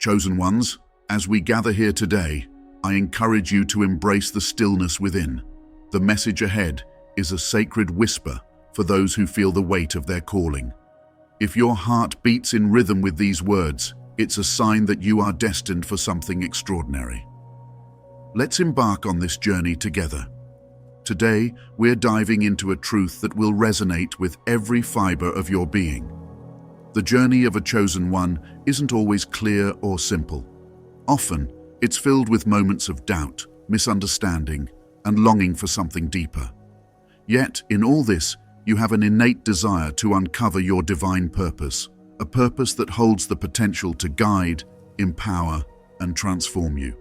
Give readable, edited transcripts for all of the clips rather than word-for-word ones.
Chosen ones, as we gather here today, I encourage you to embrace the stillness within. The message ahead is a sacred whisper for those who feel the weight of their calling. If your heart beats in rhythm with these words, it's a sign that you are destined for something extraordinary. Let's embark on this journey together. Today, we're diving into a truth that will resonate with every fiber of your being. The journey of a chosen one isn't always clear or simple. Often, it's filled with moments of doubt, misunderstanding, and longing for something deeper. Yet, in all this, you have an innate desire to uncover your divine purpose, a purpose that holds the potential to guide, empower, and transform you.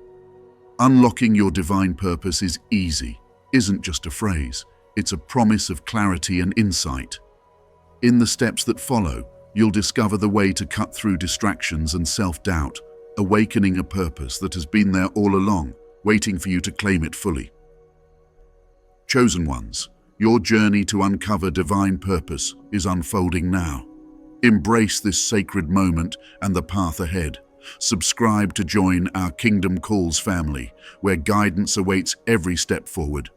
Unlocking your divine purpose isn't just a phrase, it's a promise of clarity and insight. In the steps that follow, you'll discover the way to cut through distractions and self-doubt, awakening a purpose that has been there all along, waiting for you to claim it fully. Chosen ones, your journey to uncover divine purpose is unfolding now. Embrace this sacred moment and the path ahead. Subscribe to join our Kingdom Calls family, where guidance awaits every step forward.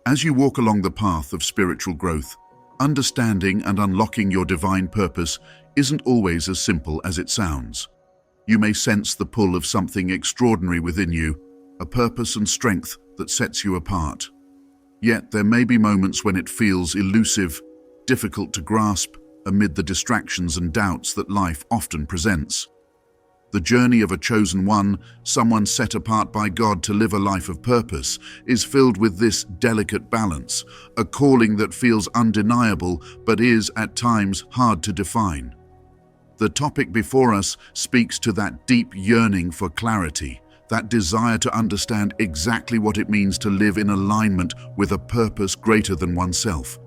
As you walk along the path of spiritual growth, understanding and unlocking your divine purpose isn't always as simple as it sounds. You may sense the pull of something extraordinary within you, a purpose and strength that sets you apart. Yet there may be moments when it feels elusive, difficult to grasp amid the distractions and doubts that life often presents. The journey of a chosen one, someone set apart by God to live a life of purpose, is filled with this delicate balance, a calling that feels undeniable but is, at times, hard to define. The topic before us speaks to that deep yearning for clarity, that desire to understand exactly what it means to live in alignment with a purpose greater than oneself.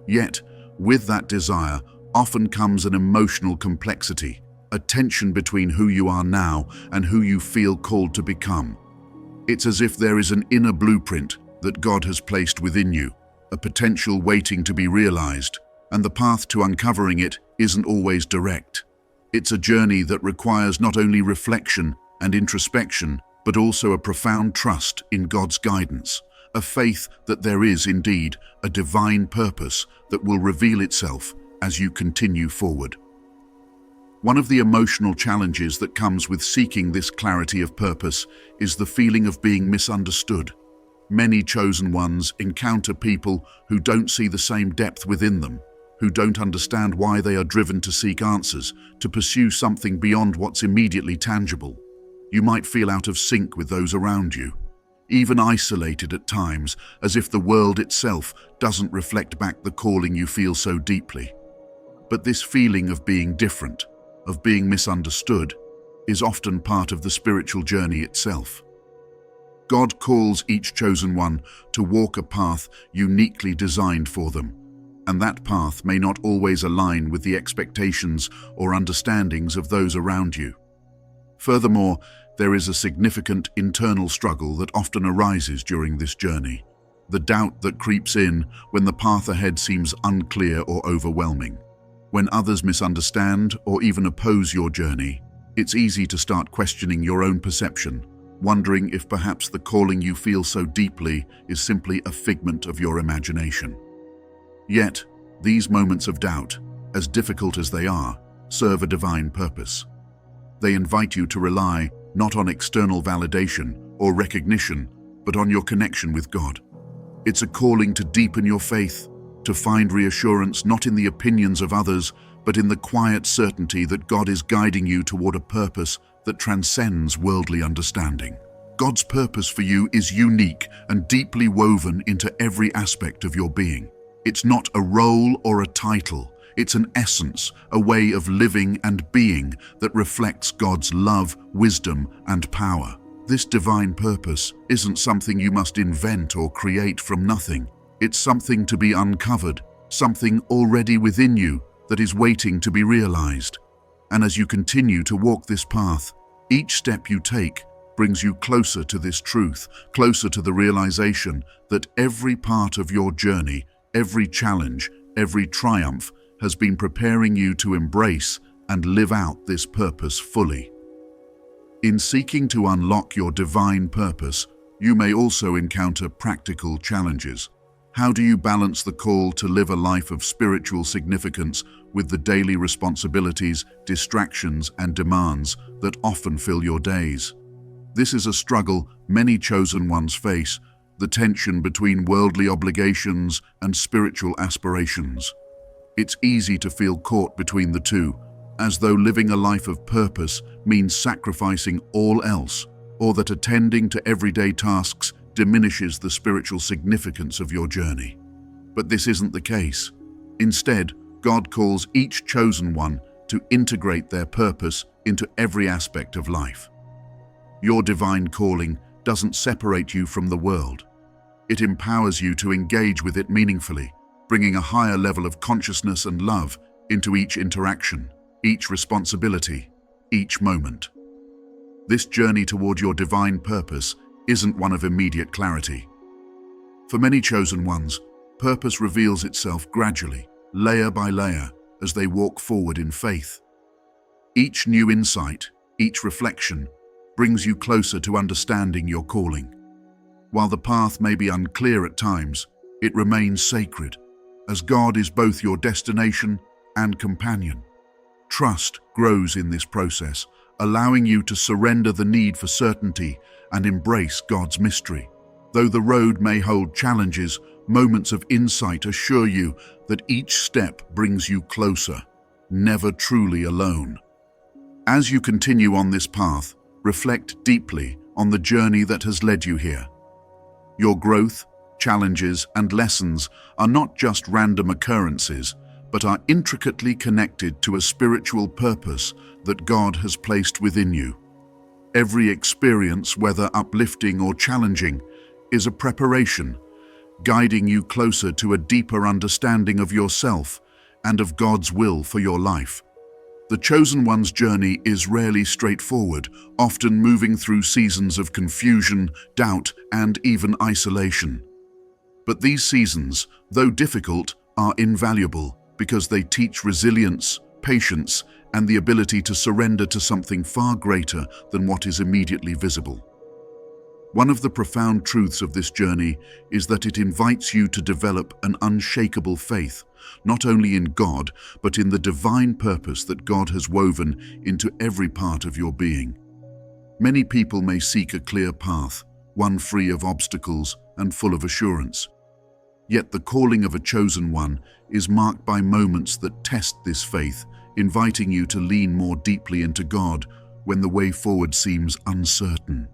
Yet, with that desire often comes an emotional complexity, a tension between who you are now and who you feel called to become. It's as if there is an inner blueprint that God has placed within you, a potential waiting to be realized, and the path to uncovering it isn't always direct. It's a journey that requires not only reflection and introspection, but also a profound trust in God's guidance, a faith that there is indeed a divine purpose that will reveal itself as you continue forward. One of the emotional challenges that comes with seeking this clarity of purpose is the feeling of being misunderstood. Many chosen ones encounter people who don't see the same depth within them, who don't understand why they are driven to seek answers, to pursue something beyond what's immediately tangible. You might feel out of sync with those around you, even isolated at times, as if the world itself doesn't reflect back the calling you feel so deeply. But this feeling of being different, of being misunderstood, is often part of the spiritual journey itself. God calls each chosen one to walk a path uniquely designed for them, and that path may not always align with the expectations or understandings of those around you. Furthermore, there is a significant internal struggle that often arises during this journey, the doubt that creeps in when the path ahead seems unclear or overwhelming. When others misunderstand or even oppose your journey, it's easy to start questioning your own perception, wondering if perhaps the calling you feel so deeply is simply a figment of your imagination. Yet, these moments of doubt, as difficult as they are, serve a divine purpose. They invite you to rely not on external validation or recognition, but on your connection with God. It's a calling to deepen your faith, to find reassurance not in the opinions of others, but in the quiet certainty that God is guiding you toward a purpose that transcends worldly understanding. God's purpose for you is unique and deeply woven into every aspect of your being. It's not a role or a title, it's an essence, a way of living and being that reflects God's love, wisdom, and power. This divine purpose isn't something you must invent or create from nothing. It's something to be uncovered, something already within you that is waiting to be realized. And as you continue to walk this path, each step you take brings you closer to this truth, closer to the realization that every part of your journey, every challenge, every triumph has been preparing you to embrace and live out this purpose fully. In seeking to unlock your divine purpose, you may also encounter practical challenges. How do you balance the call to live a life of spiritual significance with the daily responsibilities, distractions, and demands that often fill your days? This is a struggle many chosen ones face, the tension between worldly obligations and spiritual aspirations. It's easy to feel caught between the two, as though living a life of purpose means sacrificing all else, or that attending to everyday tasks diminishes the spiritual significance of your journey. But this isn't the case. Instead, God calls each chosen one to integrate their purpose into every aspect of life. Your divine calling doesn't separate you from the world. It empowers you to engage with it meaningfully, bringing a higher level of consciousness and love into each interaction, each responsibility, each moment. This journey toward your divine purpose isn't one of immediate clarity. For many chosen ones, purpose reveals itself gradually, layer by layer, as they walk forward in faith. Each new insight, each reflection, brings you closer to understanding your calling. While the path may be unclear at times, it remains sacred, as God is both your destination and companion. Trust grows in this process, allowing you to surrender the need for certainty and embrace God's mystery. Though the road may hold challenges, moments of insight assure you that each step brings you closer, never truly alone. As you continue on this path, reflect deeply on the journey that has led you here. Your growth, challenges, and lessons are not just random occurrences, but are intricately connected to a spiritual purpose that God has placed within you. Every experience, whether uplifting or challenging, is a preparation, guiding you closer to a deeper understanding of yourself and of God's will for your life. The chosen one's journey is rarely straightforward, often moving through seasons of confusion, doubt, and even isolation. But these seasons, though difficult, are invaluable because they teach resilience, patience, and the ability to surrender to something far greater than what is immediately visible. One of the profound truths of this journey is that it invites you to develop an unshakable faith, not only in God, but in the divine purpose that God has woven into every part of your being. Many people may seek a clear path, one free of obstacles and full of assurance. Yet the calling of a chosen one is marked by moments that test this faith, inviting you to lean more deeply into God when the way forward seems uncertain.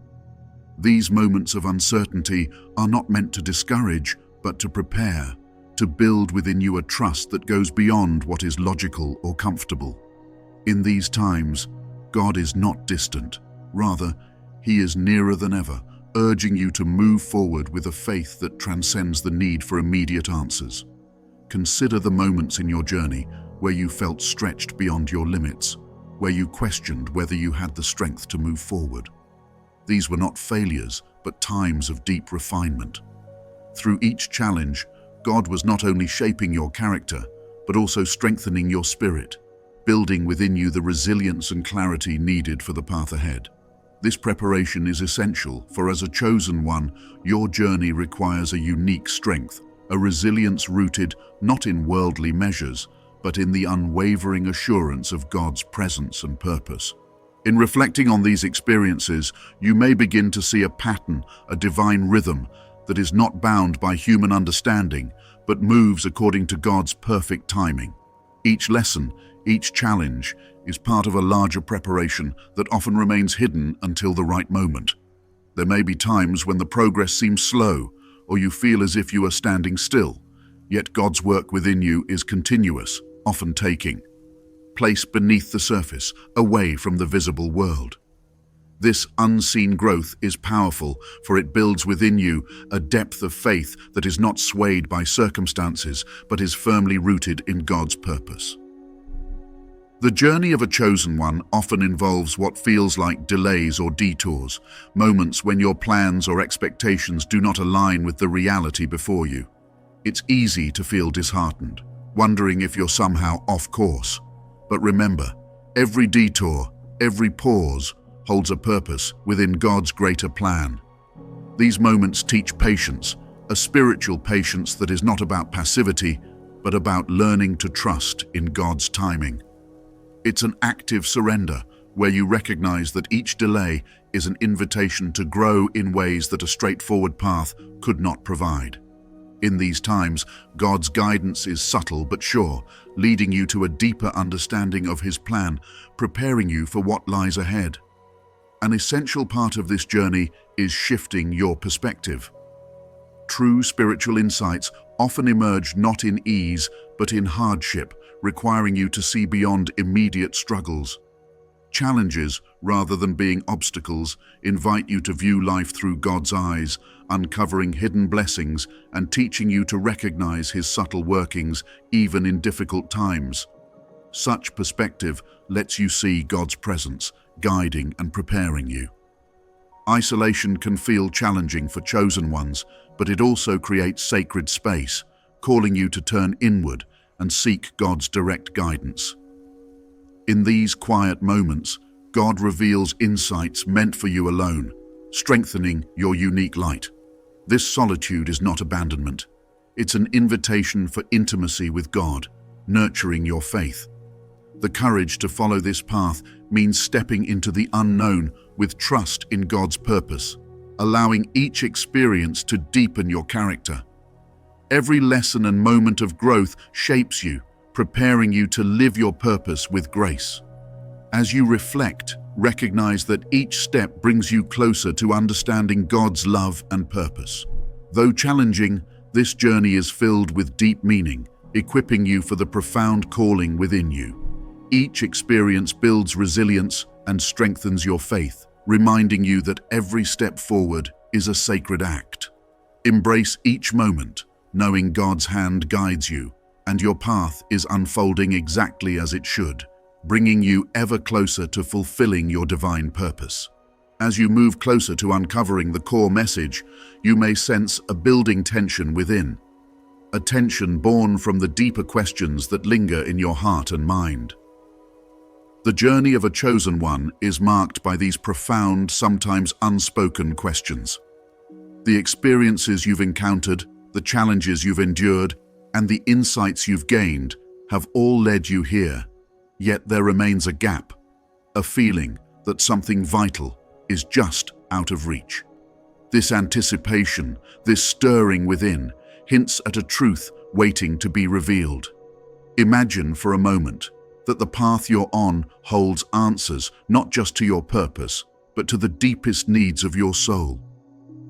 These moments of uncertainty are not meant to discourage, but to prepare, to build within you a trust that goes beyond what is logical or comfortable. In these times, God is not distant. Rather, He is nearer than ever, urging you to move forward with a faith that transcends the need for immediate answers. Consider the moments in your journey where you felt stretched beyond your limits, where you questioned whether you had the strength to move forward. These were not failures, but times of deep refinement. Through each challenge, God was not only shaping your character, but also strengthening your spirit, building within you the resilience and clarity needed for the path ahead. This preparation is essential, for as a chosen one, your journey requires a unique strength, a resilience rooted not in worldly measures, but in the unwavering assurance of God's presence and purpose. In reflecting on these experiences, you may begin to see a pattern, a divine rhythm that is not bound by human understanding, but moves according to God's perfect timing. Each lesson, each challenge, is part of a larger preparation that often remains hidden until the right moment. There may be times when the progress seems slow, or you feel as if you are standing still, yet God's work within you is continuous, often taking place beneath the surface, away from the visible world. This unseen growth is powerful, for it builds within you a depth of faith that is not swayed by circumstances, but is firmly rooted in God's purpose. The journey of a chosen one often involves what feels like delays or detours, moments when your plans or expectations do not align with the reality before you. It's easy to feel disheartened, wondering if you're somehow off course. But remember, every detour, every pause, holds a purpose within God's greater plan. These moments teach patience, a spiritual patience that is not about passivity, but about learning to trust in God's timing. It's an active surrender where you recognize that each delay is an invitation to grow in ways that a straightforward path could not provide. In these times, God's guidance is subtle but sure, leading you to a deeper understanding of His plan, preparing you for what lies ahead. An essential part of this journey is shifting your perspective. True spiritual insights often emerge not in ease, but in hardship, requiring you to see beyond immediate struggles. Challenges, rather than being obstacles, invite you to view life through God's eyes, uncovering hidden blessings and teaching you to recognize His subtle workings even in difficult times. Such perspective lets you see God's presence, guiding and preparing you. Isolation can feel challenging for chosen ones, but it also creates sacred space, calling you to turn inward and seek God's direct guidance. In these quiet moments, God reveals insights meant for you alone, strengthening your unique light. This solitude is not abandonment. It's an invitation for intimacy with God, nurturing your faith. The courage to follow this path means stepping into the unknown with trust in God's purpose, allowing each experience to deepen your character. Every lesson and moment of growth shapes you, preparing you to live your purpose with grace. As you reflect, recognize that each step brings you closer to understanding God's love and purpose. Though challenging, this journey is filled with deep meaning, equipping you for the profound calling within you. Each experience builds resilience and strengthens your faith, reminding you that every step forward is a sacred act. Embrace each moment, knowing God's hand guides you, and your path is unfolding exactly as it should, bringing you ever closer to fulfilling your divine purpose. As you move closer to uncovering the core message, you may sense a building tension within, a tension born from the deeper questions that linger in your heart and mind. The journey of a chosen one is marked by these profound, sometimes unspoken questions. The experiences you've encountered, the challenges you've endured, and the insights you've gained have all led you here, yet there remains a gap, a feeling that something vital is just out of reach. This anticipation, this stirring within, hints at a truth waiting to be revealed. Imagine for a moment that the path you're on holds answers not just to your purpose, but to the deepest needs of your soul.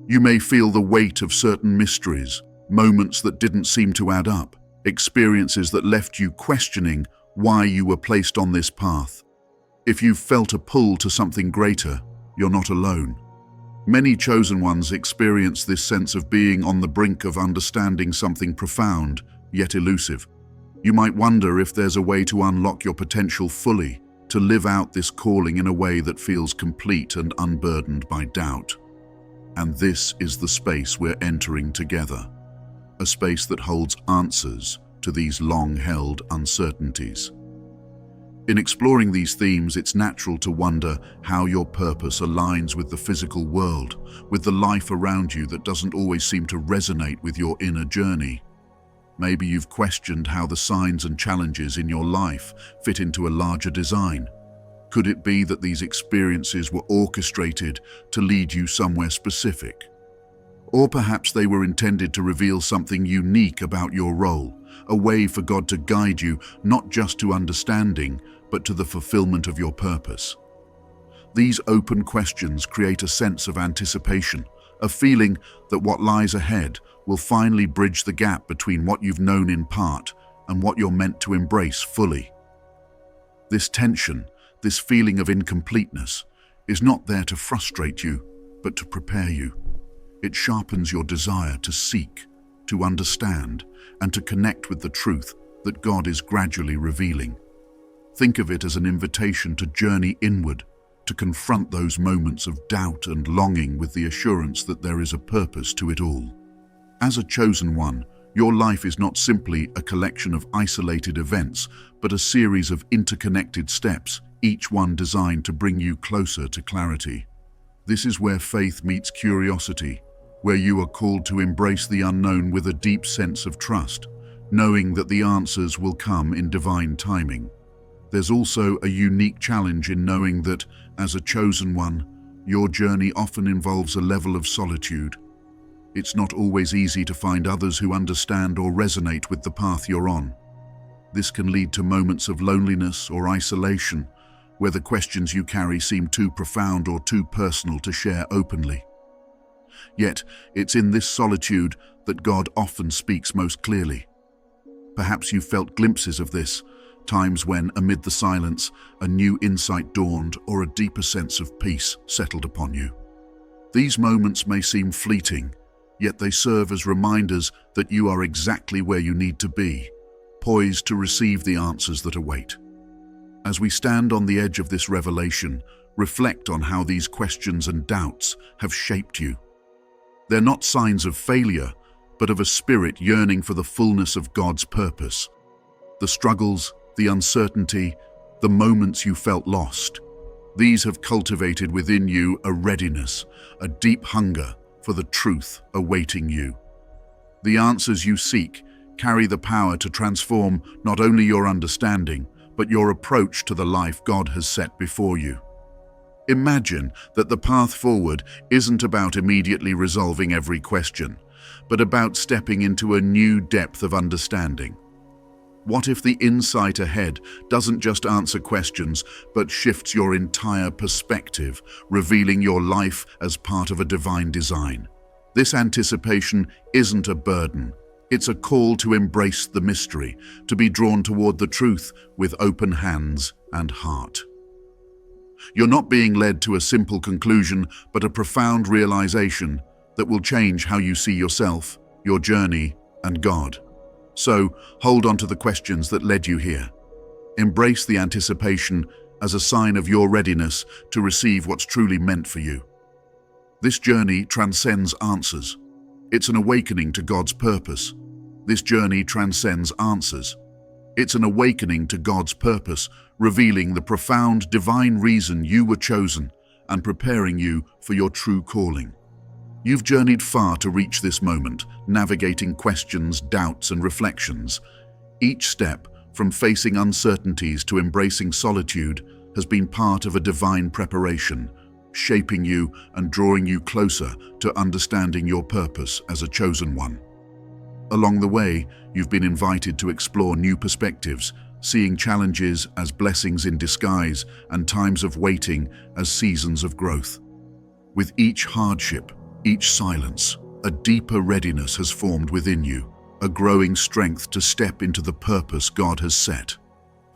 You may feel the weight of certain mysteries, moments that didn't seem to add up, experiences that left you questioning why you were placed on this path. If you've felt a pull to something greater, you're not alone. Many chosen ones experience this sense of being on the brink of understanding something profound, yet elusive. You might wonder if there's a way to unlock your potential fully, to live out this calling in a way that feels complete and unburdened by doubt. And this is the space we're entering together, a space that holds answers to these long-held uncertainties. In exploring these themes, it's natural to wonder how your purpose aligns with the physical world, with the life around you that doesn't always seem to resonate with your inner journey. Maybe you've questioned how the signs and challenges in your life fit into a larger design. Could it be that these experiences were orchestrated to lead you somewhere specific? Or perhaps they were intended to reveal something unique about your role, a way for God to guide you not just to understanding, but to the fulfillment of your purpose. These open questions create a sense of anticipation, a feeling that what lies ahead will finally bridge the gap between what you've known in part and what you're meant to embrace fully. This tension, this feeling of incompleteness, is not there to frustrate you, but to prepare you. It sharpens your desire to seek, to understand, and to connect with the truth that God is gradually revealing. Think of it as an invitation to journey inward, to confront those moments of doubt and longing with the assurance that there is a purpose to it all. As a chosen one, your life is not simply a collection of isolated events, but a series of interconnected steps, each one designed to bring you closer to clarity. This is where faith meets curiosity, where you are called to embrace the unknown with a deep sense of trust, knowing that the answers will come in divine timing. There's also a unique challenge in knowing that, as a chosen one, your journey often involves a level of solitude. It's not always easy to find others who understand or resonate with the path you're on. This can lead to moments of loneliness or isolation, where the questions you carry seem too profound or too personal to share openly. Yet, it's in this solitude that God often speaks most clearly. Perhaps you've felt glimpses of this, times when, amid the silence, a new insight dawned or a deeper sense of peace settled upon you. These moments may seem fleeting, yet they serve as reminders that you are exactly where you need to be, poised to receive the answers that await. As we stand on the edge of this revelation, reflect on how these questions and doubts have shaped you. They're not signs of failure, but of a spirit yearning for the fullness of God's purpose. The struggles, the uncertainty, the moments you felt lost, these have cultivated within you a readiness, a deep hunger for the truth awaiting you. The answers you seek carry the power to transform not only your understanding, but your approach to the life God has set before you. Imagine that the path forward isn't about immediately resolving every question, but about stepping into a new depth of understanding. What if the insight ahead doesn't just answer questions, but shifts your entire perspective, revealing your life as part of a divine design? This anticipation isn't a burden. It's a call to embrace the mystery, to be drawn toward the truth with open hands and heart. You're not being led to a simple conclusion, but a profound realization that will change how you see yourself, your journey, and God. So, hold on to the questions that led you here. Embrace the anticipation as a sign of your readiness to receive what's truly meant for you. This journey transcends answers. It's an awakening to God's purpose. This journey transcends answers. It's an awakening to God's purpose, revealing the profound divine reason you were chosen and preparing you for your true calling. You've journeyed far to reach this moment, navigating questions, doubts, and reflections. Each step, from facing uncertainties to embracing solitude, has been part of a divine preparation, shaping you and drawing you closer to understanding your purpose as a chosen one. Along the way, you've been invited to explore new perspectives, seeing challenges as blessings in disguise and times of waiting as seasons of growth. With each hardship, each silence, a deeper readiness has formed within you, a growing strength to step into the purpose God has set.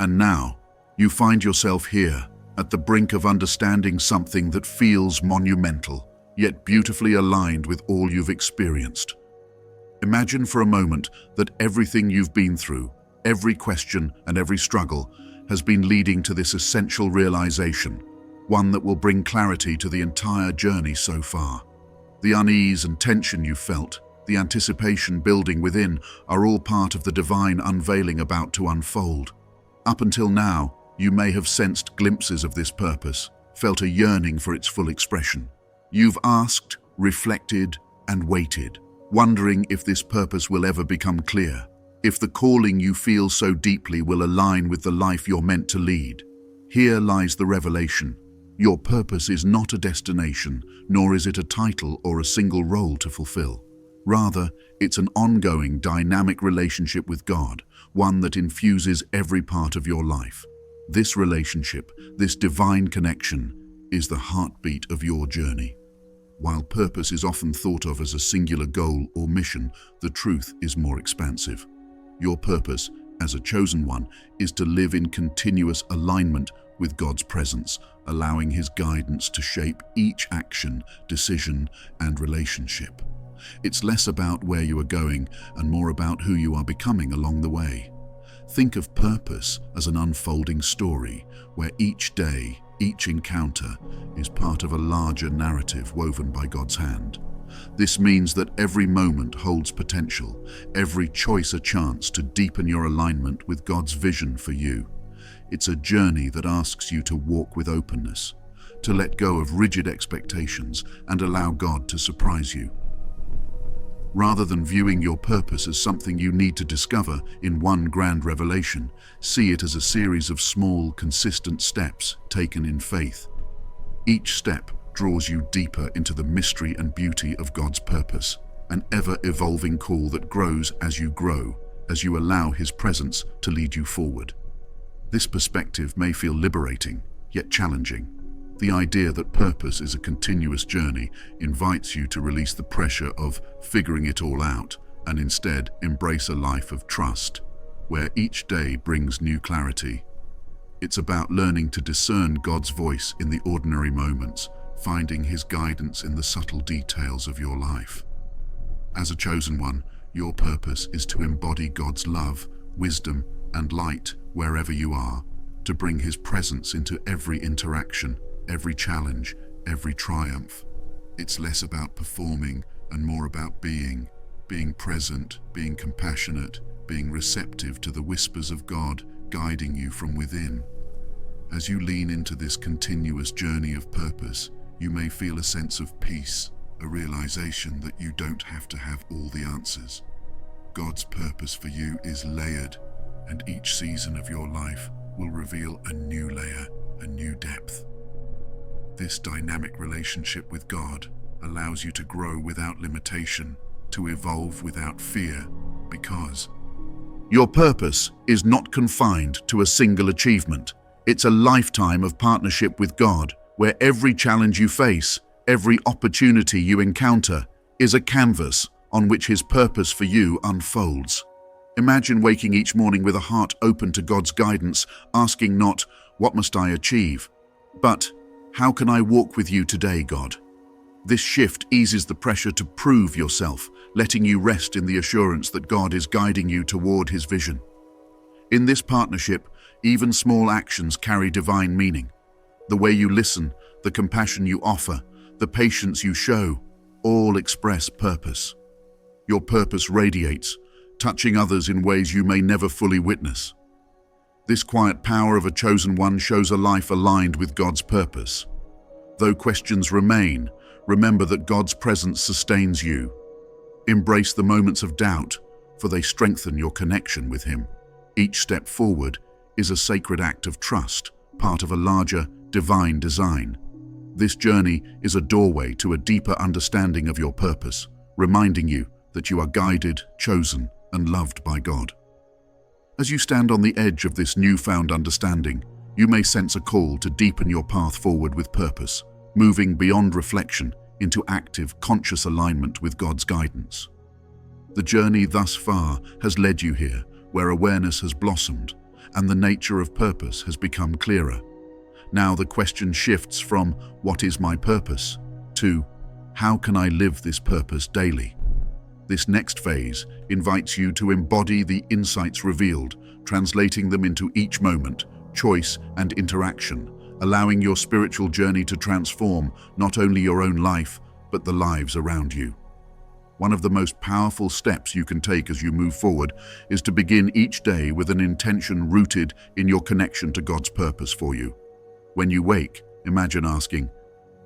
And now, you find yourself here, at the brink of understanding something that feels monumental, yet beautifully aligned with all you've experienced. Imagine for a moment that everything you've been through, every question and every struggle, has been leading to this essential realization, one that will bring clarity to the entire journey so far. The unease and tension you felt, the anticipation building within, are all part of the divine unveiling about to unfold. Up until now, you may have sensed glimpses of this purpose, felt a yearning for its full expression. You've asked, reflected, and waited, wondering if this purpose will ever become clear, if the calling you feel so deeply will align with the life you're meant to lead. Here lies the revelation. Your purpose is not a destination, nor is it a title or a single role to fulfill. Rather, it's an ongoing, dynamic relationship with God, one that infuses every part of your life. This relationship, this divine connection, is the heartbeat of your journey. While purpose is often thought of as a singular goal or mission, the truth is more expansive. Your purpose, as a chosen one, is to live in continuous alignment with God's presence, allowing His guidance to shape each action, decision, and relationship. It's less about where you are going and more about who you are becoming along the way. Think of purpose as an unfolding story where each day, each encounter is part of a larger narrative woven by God's hand. This means that every moment holds potential, every choice a chance to deepen your alignment with God's vision for you. It's a journey that asks you to walk with openness, to let go of rigid expectations and allow God to surprise you. Rather than viewing your purpose as something you need to discover in one grand revelation, see it as a series of small, consistent steps taken in faith. Each step draws you deeper into the mystery and beauty of God's purpose, an ever-evolving call that grows as you grow, as you allow His presence to lead you forward. This perspective may feel liberating, yet challenging. The idea that purpose is a continuous journey invites you to release the pressure of figuring it all out and instead embrace a life of trust, where each day brings new clarity. It's about learning to discern God's voice in the ordinary moments, finding His guidance in the subtle details of your life. As a chosen one, your purpose is to embody God's love, wisdom, and light wherever you are, to bring His presence into every interaction, every challenge, every triumph. It's less about performing and more about being present, being compassionate, being receptive to the whispers of God guiding you from within. As you lean into this continuous journey of purpose, you may feel a sense of peace, a realization that you don't have to have all the answers. God's purpose for you is layered, and each season of your life will reveal a new layer, a new depth. This dynamic relationship with God allows you to grow without limitation, to evolve without fear, because your purpose is not confined to a single achievement. It's a lifetime of partnership with God, where every challenge you face, every opportunity you encounter, is a canvas on which His purpose for you unfolds. Imagine waking each morning with a heart open to God's guidance, asking not, "What must I achieve?" but, "How can I walk with you today, God?" This shift eases the pressure to prove yourself, letting you rest in the assurance that God is guiding you toward His vision. In this partnership, even small actions carry divine meaning. The way you listen, the compassion you offer, the patience you show, all express purpose. Your purpose radiates, touching others in ways you may never fully witness. This quiet power of a chosen one shows a life aligned with God's purpose. Though questions remain, remember that God's presence sustains you. Embrace the moments of doubt, for they strengthen your connection with Him. Each step forward is a sacred act of trust, part of a larger, divine design. This journey is a doorway to a deeper understanding of your purpose, reminding you that you are guided, chosen, and loved by God. As you stand on the edge of this newfound understanding, you may sense a call to deepen your path forward with purpose, moving beyond reflection into active, conscious alignment with God's guidance. The journey thus far has led you here, where awareness has blossomed and the nature of purpose has become clearer. Now the question shifts from "What is my purpose?" to "How can I live this purpose daily?" This next phase invites you to embody the insights revealed, translating them into each moment, choice, and interaction, allowing your spiritual journey to transform not only your own life, but the lives around you. One of the most powerful steps you can take as you move forward is to begin each day with an intention rooted in your connection to God's purpose for you. When you wake, imagine asking,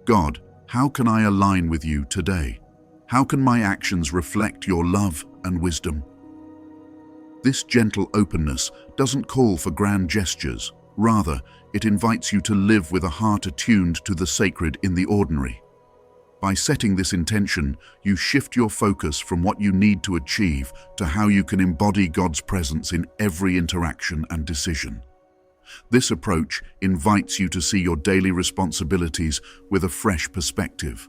"God, how can I align with you today? How can my actions reflect your love and wisdom?" This gentle openness doesn't call for grand gestures. Rather, it invites you to live with a heart attuned to the sacred in the ordinary. By setting this intention, you shift your focus from what you need to achieve to how you can embody God's presence in every interaction and decision. This approach invites you to see your daily responsibilities with a fresh perspective,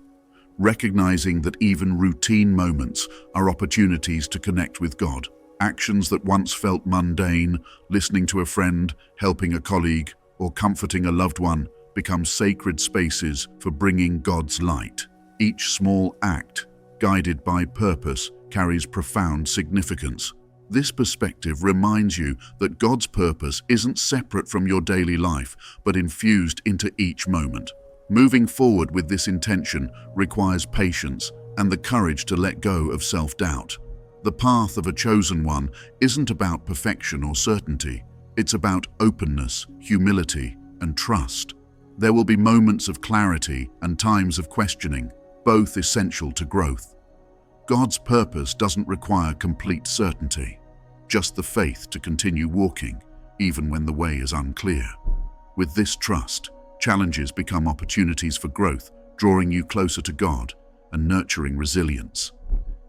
recognizing that even routine moments are opportunities to connect with God. Actions that once felt mundane, listening to a friend, helping a colleague, or comforting a loved one, become sacred spaces for bringing God's light. Each small act, guided by purpose, carries profound significance. This perspective reminds you that God's purpose isn't separate from your daily life, but infused into each moment. Moving forward with this intention requires patience and the courage to let go of self-doubt. The path of a chosen one isn't about perfection or certainty. It's about openness, humility, and trust. There will be moments of clarity and times of questioning, both essential to growth. God's purpose doesn't require complete certainty, just the faith to continue walking, even when the way is unclear. With this trust, challenges become opportunities for growth, drawing you closer to God and nurturing resilience.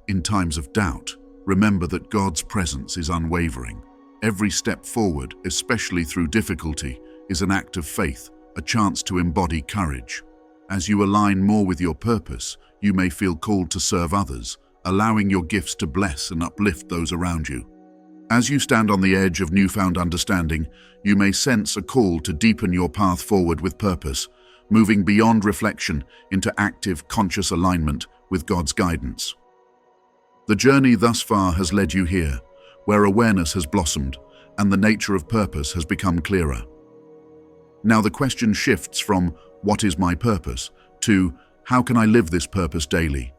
In times of doubt, remember that God's presence is unwavering. Every step forward, especially through difficulty, is an act of faith, a chance to embody courage. As you align more with your purpose, you may feel called to serve others, allowing your gifts to bless and uplift those around you. As you stand on the edge of newfound understanding, you may sense a call to deepen your path forward with purpose, moving beyond reflection into active, conscious alignment with God's guidance. The journey thus far has led you here, where awareness has blossomed and the nature of purpose has become clearer. Now the question shifts from "What is my purpose?" to "How can I live this purpose daily?"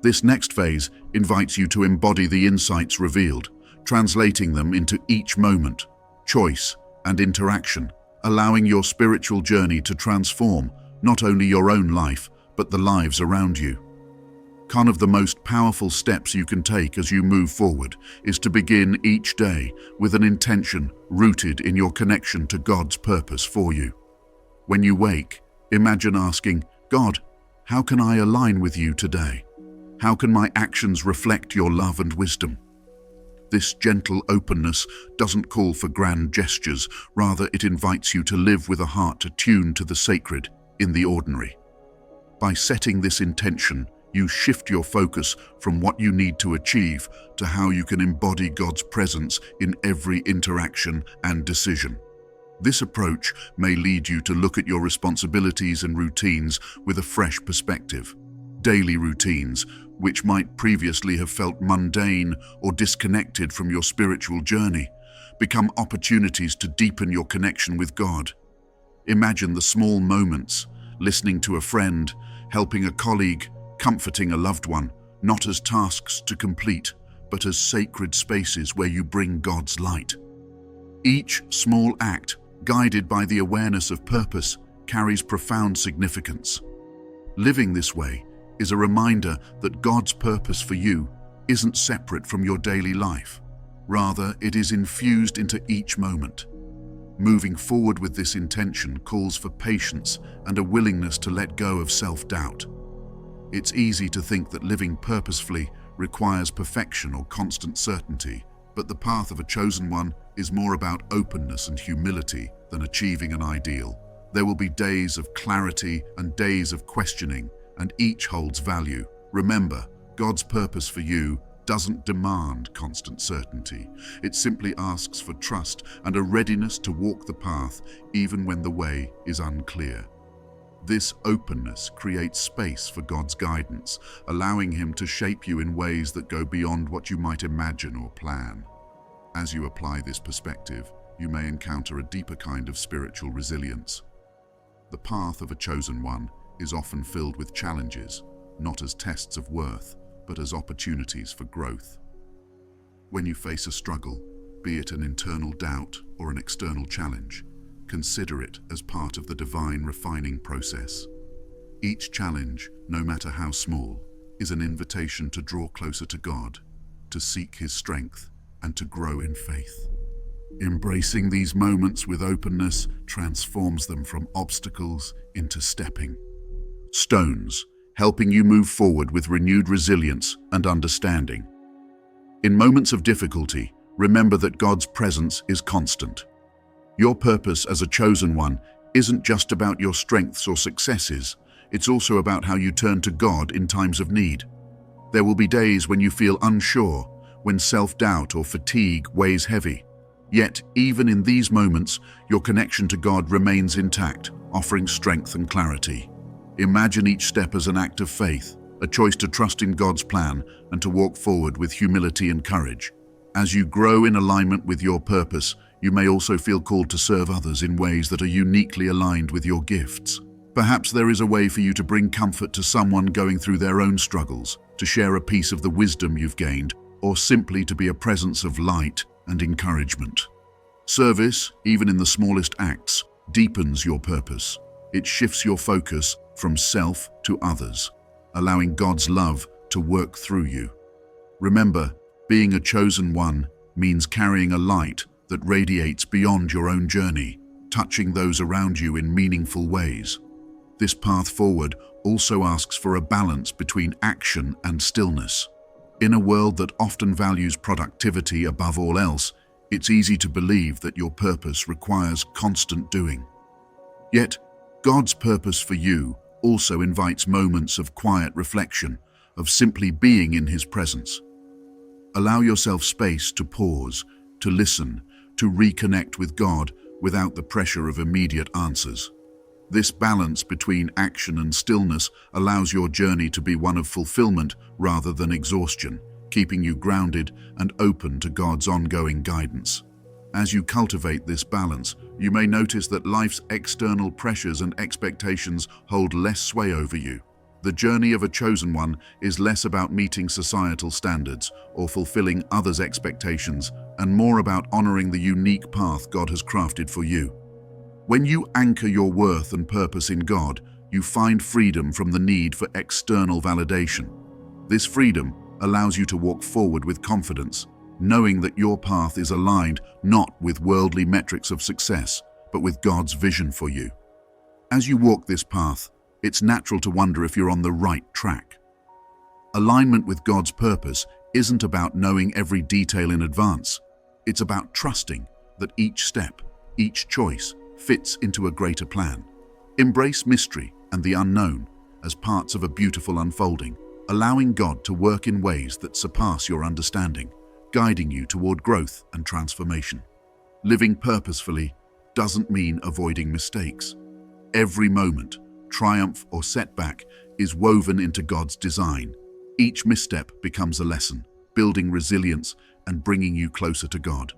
This next phase invites you to embody the insights revealed, translating them into each moment, choice, and interaction, allowing your spiritual journey to transform not only your own life, but the lives around you. One of the most powerful steps you can take as you move forward is to begin each day with an intention rooted in your connection to God's purpose for you. When you wake, imagine asking, "God, how can I align with you today? How can my actions reflect your love and wisdom?" This gentle openness doesn't call for grand gestures, rather it invites you to live with a heart attuned to the sacred in the ordinary. By setting this intention, you shift your focus from what you need to achieve to how you can embody God's presence in every interaction and decision. This approach may lead you to look at your responsibilities and routines with a fresh perspective. Daily routines, which might previously have felt mundane or disconnected from your spiritual journey, become opportunities to deepen your connection with God. Imagine the small moments, listening to a friend, helping a colleague, comforting a loved one, not as tasks to complete, but as sacred spaces where you bring God's light. Each small act, guided by the awareness of purpose, carries profound significance. Living this way is a reminder that God's purpose for you isn't separate from your daily life. Rather, it is infused into each moment. Moving forward with this intention calls for patience and a willingness to let go of self-doubt. It's easy to think that living purposefully requires perfection or constant certainty, but the path of a chosen one is more about openness and humility than achieving an ideal. There will be days of clarity and days of questioning, and each holds value. Remember, God's purpose for you doesn't demand constant certainty. It simply asks for trust and a readiness to walk the path even when the way is unclear. This openness creates space for God's guidance, allowing Him to shape you in ways that go beyond what you might imagine or plan. As you apply this perspective, you may encounter a deeper kind of spiritual resilience. The path of a chosen one is often filled with challenges, not as tests of worth, but as opportunities for growth. When you face a struggle, be it an internal doubt or an external challenge, consider it as part of the divine refining process. Each challenge, no matter how small, is an invitation to draw closer to God, to seek His strength, and to grow in faith. Embracing these moments with openness transforms them from obstacles into stepping stones, helping you move forward with renewed resilience and understanding. In moments of difficulty, remember that God's presence is constant. Your purpose as a chosen one isn't just about your strengths or successes, it's also about how you turn to God in times of need. There will be days when you feel unsure, when self-doubt or fatigue weighs heavy. Yet, even in these moments, your connection to God remains intact, offering strength and clarity. Imagine each step as an act of faith, a choice to trust in God's plan and to walk forward with humility and courage. As you grow in alignment with your purpose, you may also feel called to serve others in ways that are uniquely aligned with your gifts. Perhaps there is a way for you to bring comfort to someone going through their own struggles, to share a piece of the wisdom you've gained, or simply to be a presence of light and encouragement. Service, even in the smallest acts, deepens your purpose. It shifts your focus from self to others, allowing God's love to work through you. Remember, being a chosen one means carrying a light that radiates beyond your own journey, touching those around you in meaningful ways. This path forward also asks for a balance between action and stillness. In a world that often values productivity above all else, it's easy to believe that your purpose requires constant doing. Yet, God's purpose for you also invites moments of quiet reflection, of simply being in His presence. Allow yourself space to pause, to listen, to reconnect with God without the pressure of immediate answers. This balance between action and stillness allows your journey to be one of fulfillment rather than exhaustion, keeping you grounded and open to God's ongoing guidance. As you cultivate this balance, you may notice that life's external pressures and expectations hold less sway over you. The journey of a chosen one is less about meeting societal standards or fulfilling others' expectations, and more about honoring the unique path God has crafted for you. When you anchor your worth and purpose in God, you find freedom from the need for external validation. This freedom allows you to walk forward with confidence, knowing that your path is aligned not with worldly metrics of success, but with God's vision for you. As you walk this path, it's natural to wonder if you're on the right track. Alignment with God's purpose isn't about knowing every detail in advance. It's about trusting that each step, each choice, fits into a greater plan. Embrace mystery and the unknown as parts of a beautiful unfolding, allowing God to work in ways that surpass your understanding, guiding you toward growth and transformation. Living purposefully doesn't mean avoiding mistakes. Every moment, triumph or setback, is woven into God's design. Each misstep becomes a lesson, building resilience and bringing you closer to God.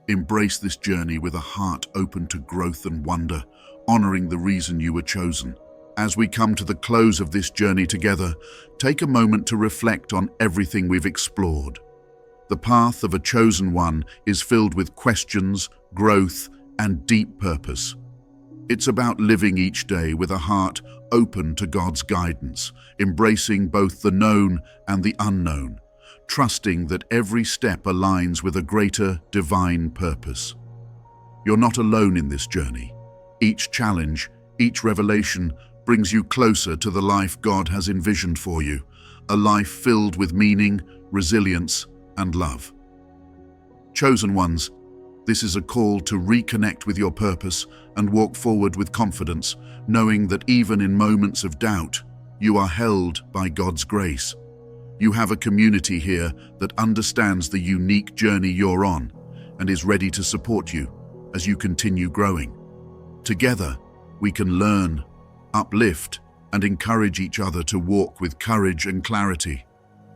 Embrace this journey with a heart open to growth and wonder, honoring the reason you were chosen. As we come to the close of this journey together, take a moment to reflect on everything we've explored. The path of a chosen one is filled with questions, growth, and deep purpose. It's about living each day with a heart open to God's guidance, embracing both the known and the unknown, trusting that every step aligns with a greater divine purpose. You're not alone in this journey. Each challenge, each revelation brings you closer to the life God has envisioned for you, a life filled with meaning, resilience, and love. Chosen ones, this is a call to reconnect with your purpose and walk forward with confidence, knowing that even in moments of doubt, you are held by God's grace. You have a community here that understands the unique journey you're on and is ready to support you as you continue growing. Together, we can learn, uplift, and encourage each other to walk with courage and clarity.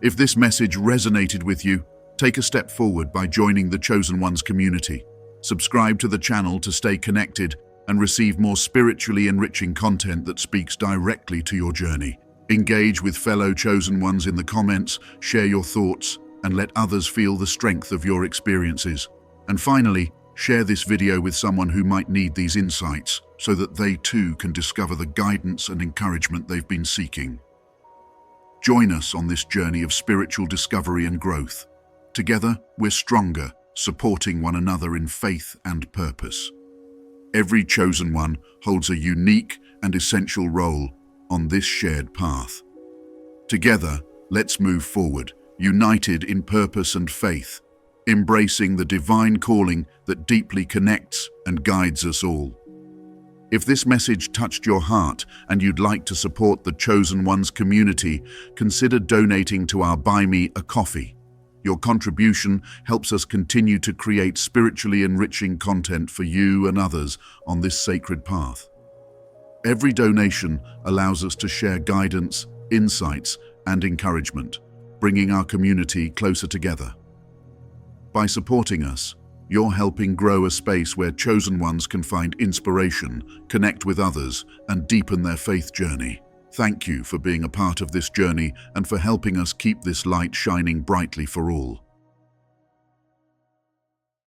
If this message resonated with you, take a step forward by joining the Chosen Ones community. Subscribe to the channel to stay connected and receive more spiritually enriching content that speaks directly to your journey. Engage with fellow Chosen Ones in the comments, share your thoughts, and let others feel the strength of your experiences. And finally, share this video with someone who might need these insights so that they too can discover the guidance and encouragement they've been seeking. Join us on this journey of spiritual discovery and growth. Together, we're stronger, supporting one another in faith and purpose. Every chosen one holds a unique and essential role on this shared path. Together, let's move forward, united in purpose and faith, embracing the divine calling that deeply connects and guides us all. If this message touched your heart and you'd like to support the Chosen Ones community, consider donating to our Buy Me a Coffee. Your contribution helps us continue to create spiritually enriching content for you and others on this sacred path. Every donation allows us to share guidance, insights, and encouragement, bringing our community closer together. By supporting us, you're helping grow a space where chosen ones can find inspiration, connect with others, and deepen their faith journey. Thank you for being a part of this journey and for helping us keep this light shining brightly for all.